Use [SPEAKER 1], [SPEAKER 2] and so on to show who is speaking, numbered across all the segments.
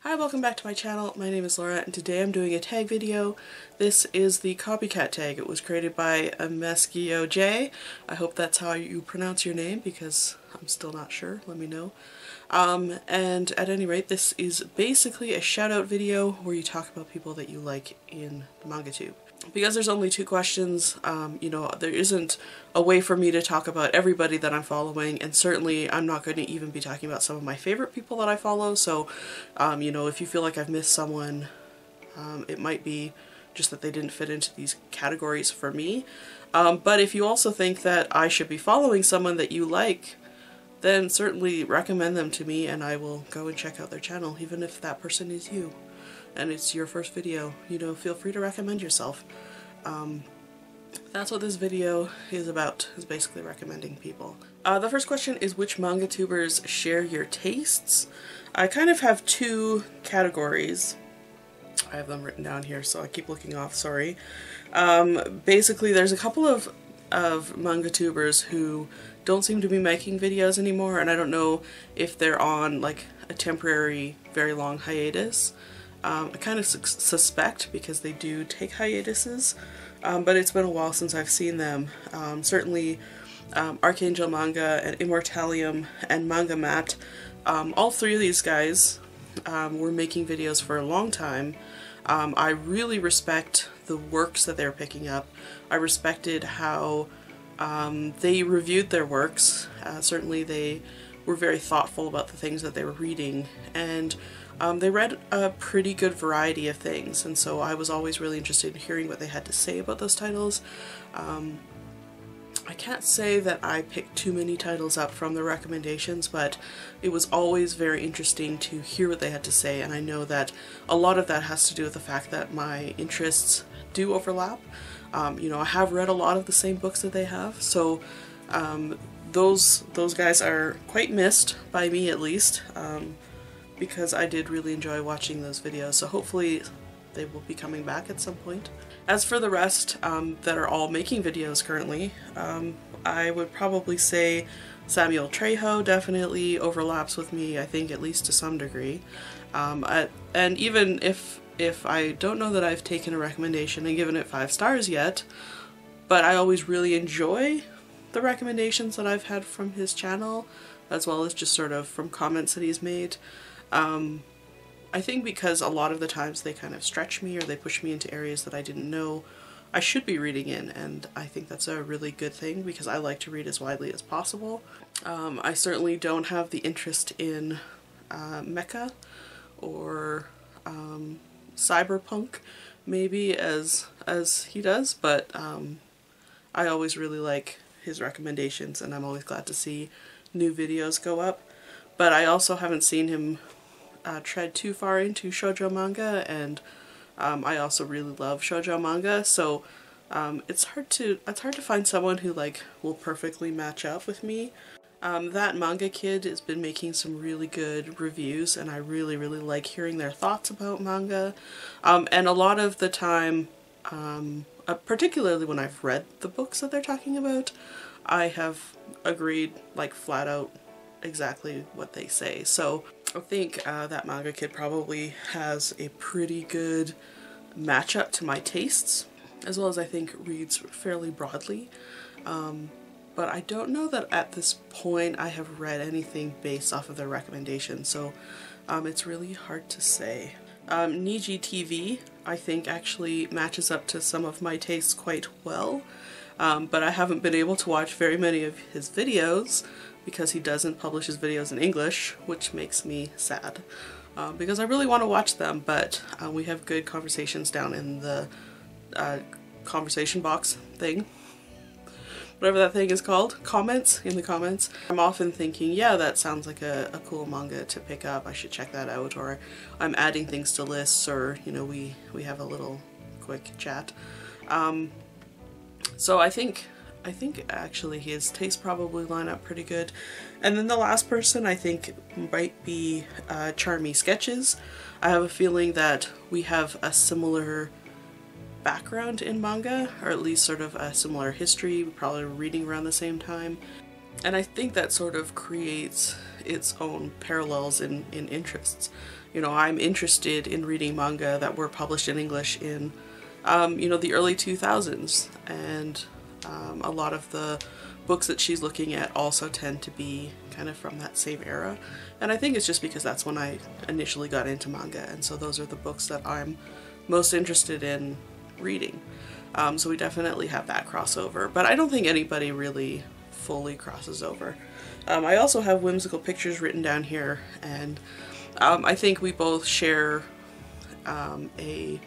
[SPEAKER 1] Hi, welcome back to my channel. My name is Laura and today I'm doing a tag video. This is the copycat tag. It was created by Ameskio J. I hope that's how you pronounce your name because I'm still not sure. Let me know. And at any rate, this is basically a shout out video where you talk about people that you like in the MangaTube. Because there's only 2 questions, there isn't a way for me to talk about everybody that I'm following, and certainly I'm not going to even be talking about some of my favorite people that I follow, so, if you feel like I've missed someone, it might be just that they didn't fit into these categories for me. But if you also think that I should be following someone that you like, then certainly recommend them to me and I will go and check out their channel, even if that person is you. And it's your first video, feel free to recommend yourself. That's what this video is about, is basically recommending people. The first question is, which manga tubers share your tastes? I kind of have 2 categories. I have them written down here, so I keep looking off, sorry. Basically, there's a couple of manga tubers who don't seem to be making videos anymore, and I don't know if they're on like a temporary, very long hiatus. I kind of suspect because they do take hiatuses, but it's been a while since I've seen them. Certainly Archangel Manga and Immortalium and Manga Mat, all 3 of these guys were making videos for a long time. I really respect the works that they're picking up. I respected how they reviewed their works. Certainly they were very thoughtful about the things that they were reading, and they read a pretty good variety of things, and so I was always really interested in hearing what they had to say about those titles. I can't say that I picked too many titles up from the recommendations, but it was always very interesting to hear what they had to say, and I know that a lot of that has to do with the fact that my interests do overlap. I have read a lot of the same books that they have, so those guys are quite missed, by me at least, because I did really enjoy watching those videos, so hopefully they will be coming back at some point. As for the rest that are all making videos currently, I would probably say Samuel Trejo definitely overlaps with me, I think, at least to some degree. And even if I don't know that I've taken a recommendation and given it 5 stars yet, but I always really enjoy the recommendations that I've had from his channel, as well as just sort of from comments that he's made. I think because a lot of the times they kind of stretch me or they push me into areas that I didn't know I should be reading in, and I think that's a really good thing because I like to read as widely as possible. I certainly don't have the interest in mecha or cyberpunk maybe as he does, but I always really like his recommendations and I'm always glad to see new videos go up. But I also haven't seen him tread too far into shoujo manga, and I also really love shoujo manga, so it's hard to find someone who will perfectly match up with me. That Manga Kid has been making some really good reviews and I really like hearing their thoughts about manga, and a lot of the time, particularly when I've read the books that they're talking about, I have agreed flat out exactly what they say. So I think that Manga Kid probably has a pretty good matchup to my tastes, as well as I think reads fairly broadly. But I don't know that at this point I have read anything based off of their recommendations, so it's really hard to say. Niji TV I think actually matches up to some of my tastes quite well, but I haven't been able to watch very many of his videos because he doesn't publish his videos in English, which makes me sad, because I really want to watch them, but we have good conversations down in the conversation box thing, whatever that thing is called, in the comments. I'm often thinking, yeah, that sounds like a cool manga to pick up, I should check that out, or I'm adding things to lists, or we have a little quick chat. So I think actually his tastes probably line up pretty good. And then the last person I think might be Charmy Sketches. I have a feeling that we have a similar background in manga, or at least sort of a similar history, we're probably reading around the same time. And I think that sort of creates its own parallels in interests. You know, I'm interested in reading manga that were published in English in, you know, the early 2000s, and a lot of the books that she's looking at also tend to be kind of from that same era. And I think it's just because that's when I initially got into manga, and so those are the books that I'm most interested in reading. So we definitely have that crossover, but I don't think anybody really fully crosses over. I also have Whimsical Pictures written down here, and I think we both share a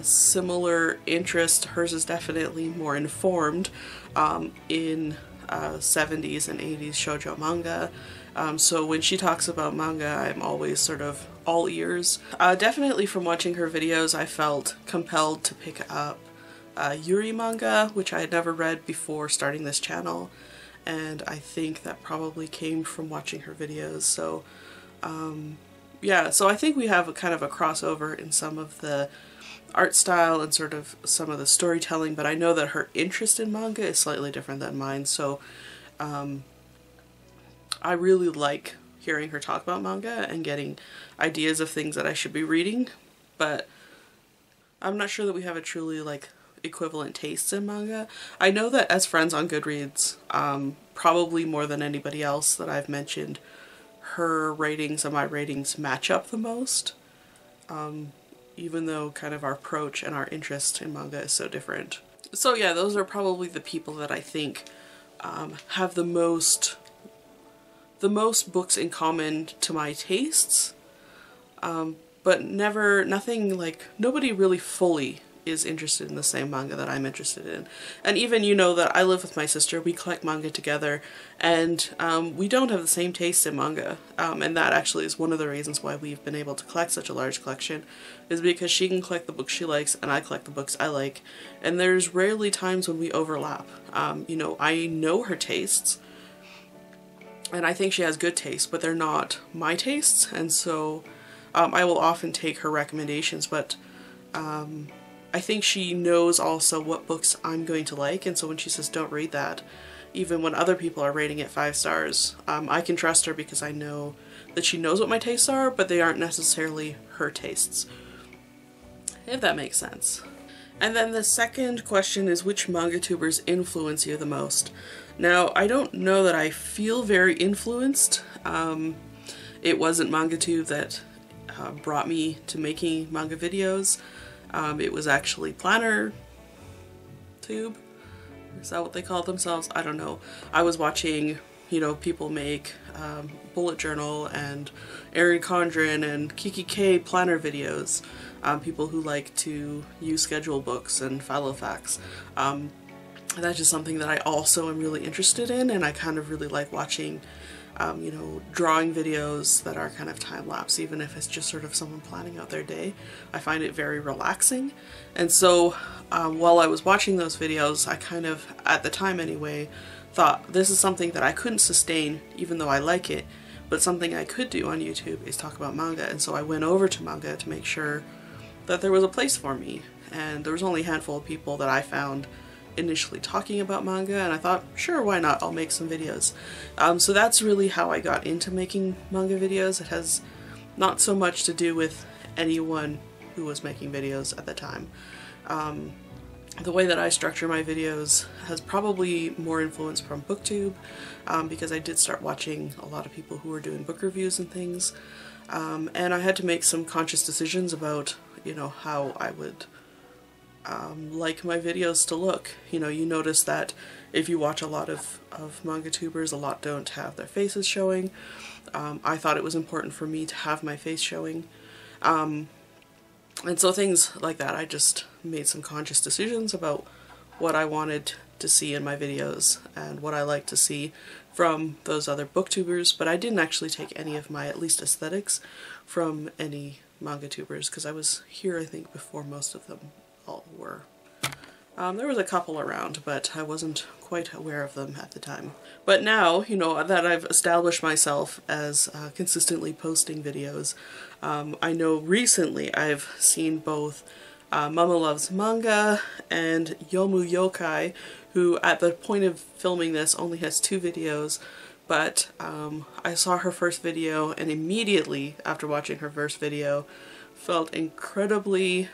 [SPEAKER 1] similar interest. Hers is definitely more informed in 70s and 80s shoujo manga. So when she talks about manga, I'm always sort of all ears. Definitely from watching her videos, I felt compelled to pick up Yuri manga, which I had never read before starting this channel, and I think that probably came from watching her videos. So yeah, so I think we have a kind of a crossover in some of the art style and sort of some of the storytelling, but I know that her interest in manga is slightly different than mine, so I really like hearing her talk about manga and getting ideas of things that I should be reading, but I'm not sure that we have a truly like equivalent tastes in manga. I know that as friends on Goodreads, probably more than anybody else that I've mentioned, her ratings and my ratings match up the most, even though kind of our approach and our interest in manga is so different. So yeah, those are probably the people that I think have the most books in common to my tastes, but nothing like, nobody really fully is interested in the same manga that I'm interested in. And even, you know, that I live with my sister, we collect manga together, and we don't have the same taste in manga, and that actually is one of the reasons why we've been able to collect such a large collection, is because she can collect the books she likes and I collect the books I like, and there's rarely times when we overlap. You know, I know her tastes, and I think she has good tastes, but they're not my tastes, and so I will often take her recommendations, but I think she knows also what books I'm going to like, and so when she says don't read that, even when other people are rating it 5 stars, I can trust her because I know that she knows what my tastes are, but they aren't necessarily her tastes, if that makes sense. And then the second question is, which manga tubers influence you the most? Now, I don't know that I feel very influenced. It wasn't MangaTube that brought me to making manga videos. It was actually Planner Tube. Is that what they call themselves? I don't know. I was watching, you know, people make Bullet Journal and Erin Condren and Kiki K planner videos. People who like to use schedule books and Filofax. That's just something that I also am really interested in, and I kind of really like watching you know, drawing videos that are kind of time-lapse, even if it's just sort of someone planning out their day. I find it very relaxing, and so while I was watching those videos, I kind of, at the time anyway, thought this is something that I couldn't sustain even though I like it, but something I could do on YouTube is talk about manga, and so I went over to manga to make sure that there was a place for me, and there was only a handful of people that I found initially talking about manga, and I thought, sure, why not, I'll make some videos. So that's really how I got into making manga videos. It has not so much to do with anyone who was making videos at the time. The way that I structure my videos has probably more influence from BookTube, because I did start watching a lot of people who were doing book reviews and things, and I had to make some conscious decisions about, you know, how I would like my videos to look. You know, you notice that if you watch a lot of manga tubers, a lot don't have their faces showing. I thought it was important for me to have my face showing. And so things like that, I just made some conscious decisions about what I wanted to see in my videos and what I like to see from those other booktubers, but I didn't actually take any of my, at least aesthetics, from any manga tubers, because I was here, I think, before most of them all were. There was a couple around, but I wasn't quite aware of them at the time. But now, you know, that I've established myself as consistently posting videos, I know recently I've seen both Mama Loves Manga and Yomu Yokai, who at the point of filming this only has 2 videos, but I saw her first video, and immediately after watching her first video felt incredibly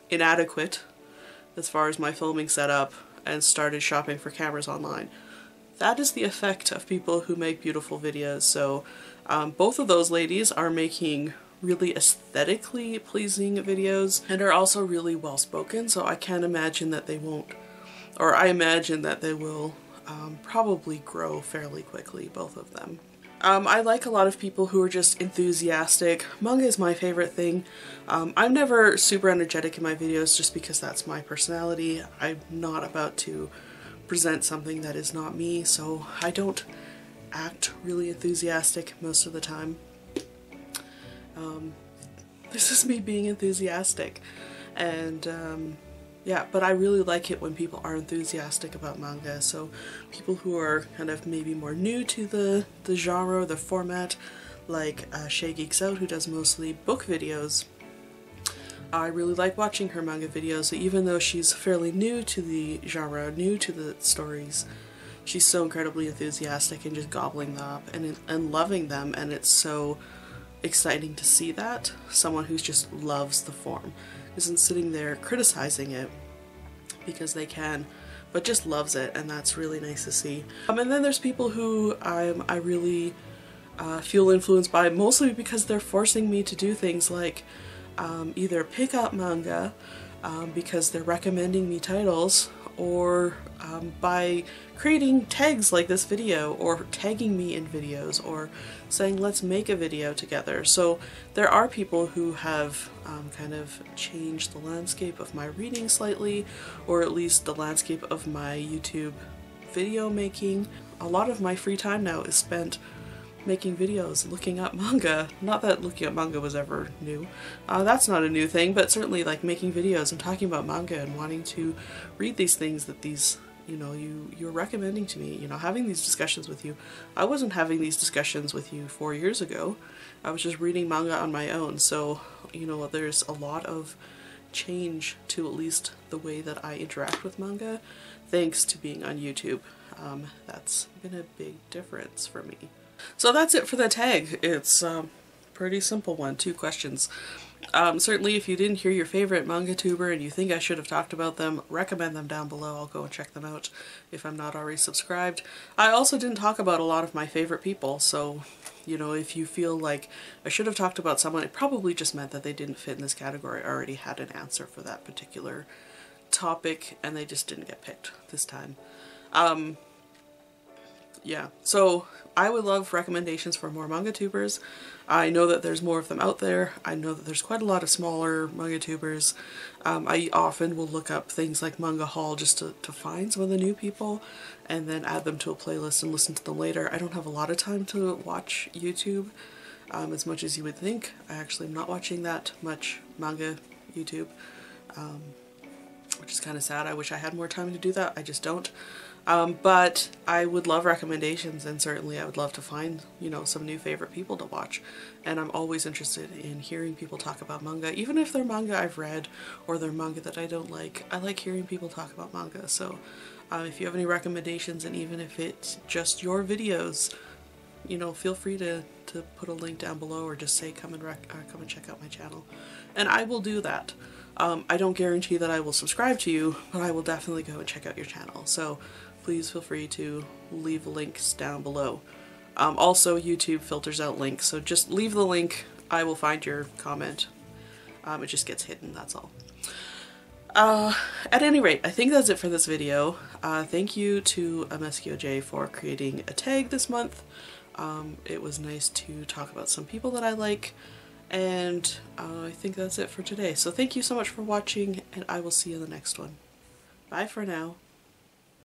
[SPEAKER 1] inadequate as far as my filming setup, and started shopping for cameras online. That is the effect of people who make beautiful videos. So both of those ladies are making really aesthetically pleasing videos and are also really well spoken, so I can't imagine that they won't, or I imagine that they will probably grow fairly quickly, both of them. I like a lot of people who are just enthusiastic. Manga is my favorite thing. I'm never super energetic in my videos just because that's my personality. I'm not about to present something that is not me, so I don't act really enthusiastic most of the time. This is me being enthusiastic, and yeah, but I really like it when people are enthusiastic about manga. So people who are kind of maybe more new to the genre, the format, like Shay Geeks Out, who does mostly book videos. I really like watching her manga videos, even though she's fairly new to the genre, new to the stories. She's so incredibly enthusiastic and just gobbling them up and loving them, and it's so exciting to see that. Someone who just loves the form, isn't sitting there criticizing it because they can, but just loves it, and that's really nice to see. And then there's people who I really feel influenced by, mostly because they're forcing me to do things like either pick up manga because they're recommending me titles, or by creating tags like this video, or tagging me in videos, or saying let's make a video together. So there are people who have kind of changed the landscape of my reading slightly, or at least the landscape of my YouTube video making. A lot of my free time now is spent making videos, looking up manga. Not that looking up manga was ever new. That's not a new thing, but certainly like making videos and talking about manga and wanting to read these things that these, you know, you're recommending to me, you know, having these discussions with you. I wasn't having these discussions with you 4 years ago. I was just reading manga on my own, so, you know, there's a lot of change to at least the way that I interact with manga thanks to being on YouTube. That's been a big difference for me. So that's it for the tag. It's a pretty simple one, 2 questions. Certainly if you didn't hear your favorite manga tuber and you think I should have talked about them, recommend them down below. I'll go and check them out if I'm not already subscribed. I also didn't talk about a lot of my favorite people, so you know, if you feel like I should have talked about someone, it probably just meant that they didn't fit in this category. I already had an answer for that particular topic and they just didn't get picked this time. Yeah, so I would love recommendations for more manga tubers. I know that there's more of them out there. I know that there's quite a lot of smaller manga tubers. I often will look up things like Manga Haul just to find some of the new people and then add them to a playlist and listen to them later. I don't have a lot of time to watch YouTube as much as you would think. I actually am not watching that much manga YouTube, which is kind of sad. I wish I had more time to do that. I just don't. But I would love recommendations, and certainly I would love to find, you know, some new favorite people to watch. And I'm always interested in hearing people talk about manga, even if they're manga I've read or they're manga that I don't like. I like hearing people talk about manga, so if you have any recommendations, and even if it's just your videos, you know, feel free to put a link down below, or just say come and check out my channel, and I will do that. I don't guarantee that I will subscribe to you, but I will definitely go and check out your channel. So please feel free to leave links down below. Also, YouTube filters out links, so just leave the link. I will find your comment. It just gets hidden, that's all. At any rate, I think that's it for this video. Thank you to MSQJ for creating a tag this month. It was nice to talk about some people that I like, and I think that's it for today. So thank you so much for watching, and I will see you in the next one. Bye for now.